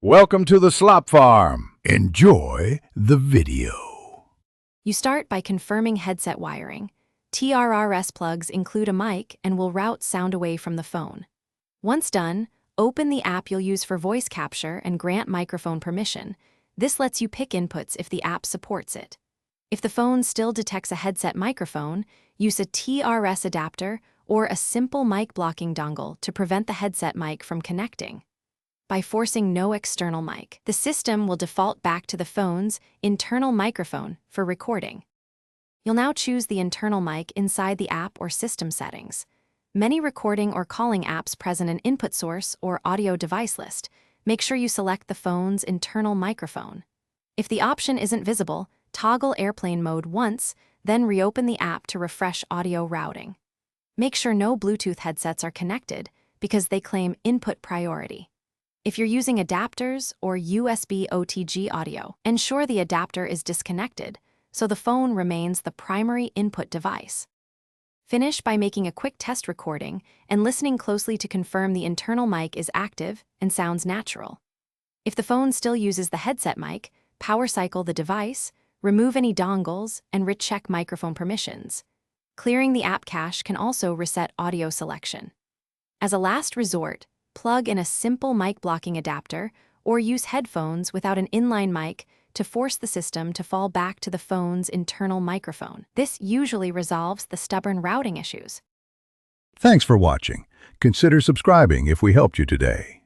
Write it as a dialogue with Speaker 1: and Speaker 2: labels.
Speaker 1: Welcome to the Slop Farm. Enjoy the video.
Speaker 2: You start by confirming headset wiring. TRRS plugs include a mic and will route sound away from the phone. Once done, open the app you'll use for voice capture and grant microphone permission. This lets you pick inputs if the app supports it. If the phone still detects a headset microphone, use a TRS adapter or a simple mic blocking dongle to prevent the headset mic from connecting. By forcing no external mic, the system will default back to the phone's internal microphone for recording. You'll now choose the internal mic inside the app or system settings. Many recording or calling apps present an input source or audio device list. Make sure you select the phone's internal microphone. If the option isn't visible, toggle airplane mode once, then reopen the app to refresh audio routing. Make sure no Bluetooth headsets are connected because they claim input priority. If you're using adapters or USB OTG audio, ensure the adapter is disconnected so the phone remains the primary input device. Finish by making a quick test recording and listening closely to confirm the internal mic is active and sounds natural. If the phone still uses the headset mic, power cycle the device, remove any dongles, and recheck microphone permissions. Clearing the app cache can also reset audio selection. As a last resort, plug in a simple mic blocking adapter or use headphones without an inline mic to force the system to fall back to the phone's internal microphone. This usually resolves the stubborn routing issues.
Speaker 1: Thanks for watching. Consider subscribing if we helped you today.